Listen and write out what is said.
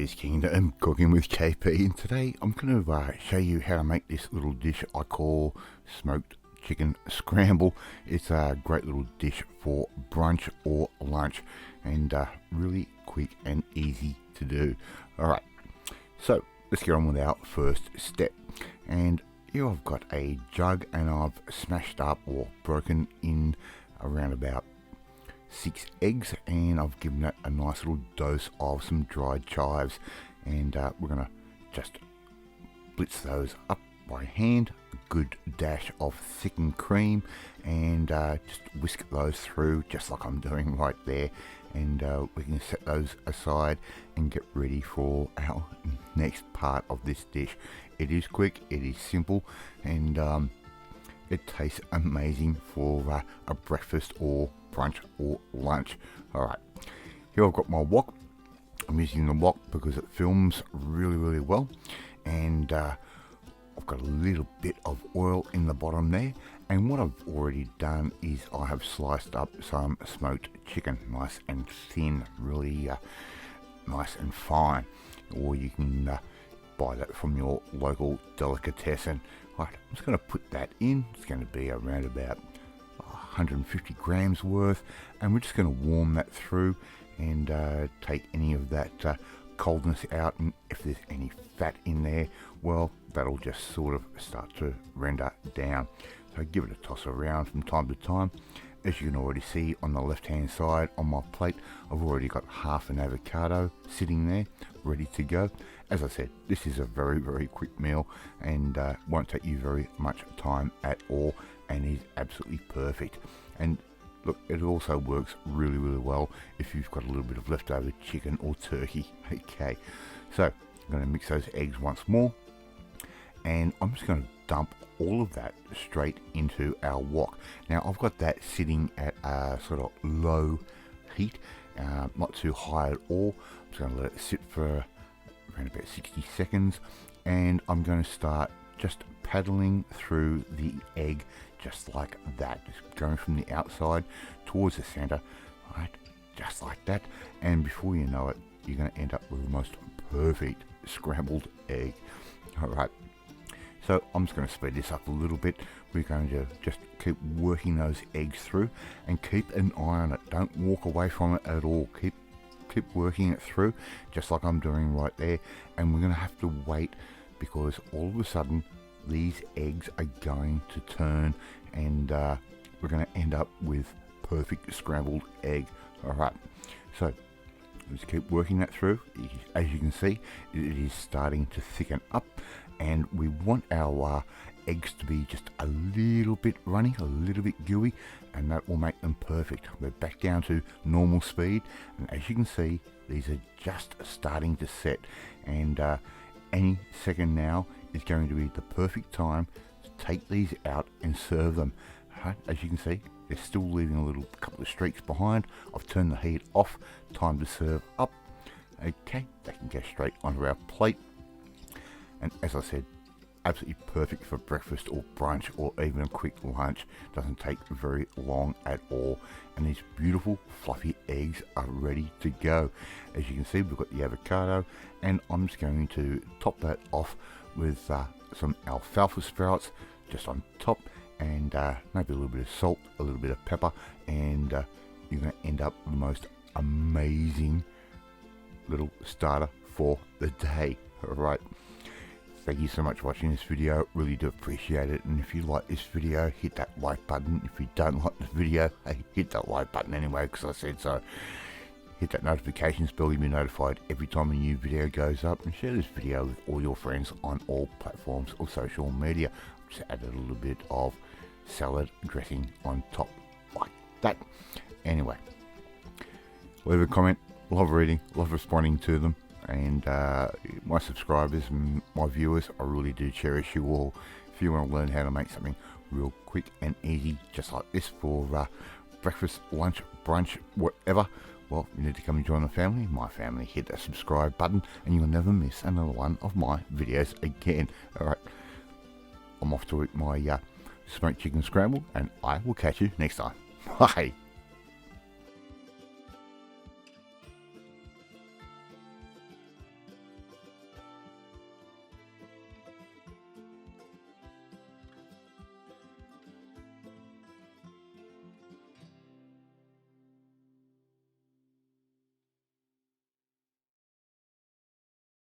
is Kingdom Cooking with KP, and today I'm going to show you how to make this little dish I call smoked chicken scramble. It's a great little dish for brunch or lunch, and really quick and easy to do. Alright, so let's get on with our first step. And here I've got a jug, and I've smashed up or broken in around about 6 eggs, and I've given it a nice little dose of some dried chives, and we're going to just blitz those up by hand, a good dash of thickened cream, and just whisk those through just like I'm doing right there, and we can set those aside and get ready for our next part of this dish. It is quick, it is simple, and it tastes amazing for a breakfast or brunch or lunch. Alright, here I've got my wok. I'm using the wok because it films really well, and I've got a little bit of oil in the bottom there, and what I've already done is I have sliced up some smoked chicken, nice and thin, really nice and fine, or you can buy that from your local delicatessen. Right, I'm just going to put that in. It's going to be around about 150 grams worth, and we're just going to warm that through and take any of that coldness out, and if there's any fat in there, well, that'll just sort of start to render down. So give it a toss around from time to time. As you can already see on the left hand side on my plate, I've already got half an avocado sitting there ready to go. As I said, this is a very quick meal, and won't take you very much time at all, and is absolutely perfect. And look, it also works really well if you've got a little bit of leftover chicken or turkey. Okay, so I'm going to mix those eggs once more, and I'm just going to dump all of that straight into our wok. Now I've got that sitting at a sort of low heat, not too high at all. I'm just going to let it sit for around about 60 seconds, and I'm going to start just paddling through the egg just like that, just going from the outside towards the center, right, just like that, and before you know it, you're going to end up with the most perfect scrambled egg. Alright, so I'm just going to speed this up a little bit. We're going to just keep working those eggs through, and keep an eye on it. Don't walk away from it at all. Keep working it through just like I'm doing right there, and we're going to have to wait, because all of a sudden these eggs are going to turn, and we're going to end up with perfect scrambled egg. Alright, so let's keep working that through. As you can see, it is starting to thicken up, and we want our eggs to be just a little bit runny, a little bit gooey, and that will make them perfect. We're back down to normal speed, and as you can see, these are just starting to set, and any second now is going to be the perfect time to take these out and serve them. Right, as you can see, they're still leaving a couple of streaks behind. I've turned the heat off. Time to serve up. Okay, they can go straight onto our plate, and as I said, absolutely perfect for breakfast or brunch or even a quick lunch. Doesn't take very long at all, and these beautiful fluffy eggs are ready to go. As you can see, we've got the avocado, and I'm just going to top that off with some alfalfa sprouts just on top, and maybe a little bit of salt, a little bit of pepper, and you're going to end up with the most amazing little starter for the day. Alright, thank you so much for watching this video. Really do appreciate it, and if you like this video, hit that like button. If you don't like the video, hey, hit that like button anyway, because I said so. Hit that notifications bell to be notified every time a new video goes up, and share this video with all your friends on all platforms of social media. Just added a little bit of salad dressing on top like that. Anyway, leave a comment. Love reading, love responding to them, and my subscribers and my viewers, I really do cherish you all. If you want to learn how to make something real quick and easy just like this for breakfast, lunch, brunch, whatever, well, you need to come and join the family, my family. Hit that subscribe button, and you'll never miss another one of my videos again. Alright, I'm off to eat my smoked chicken scramble, and I will catch you next time. Bye.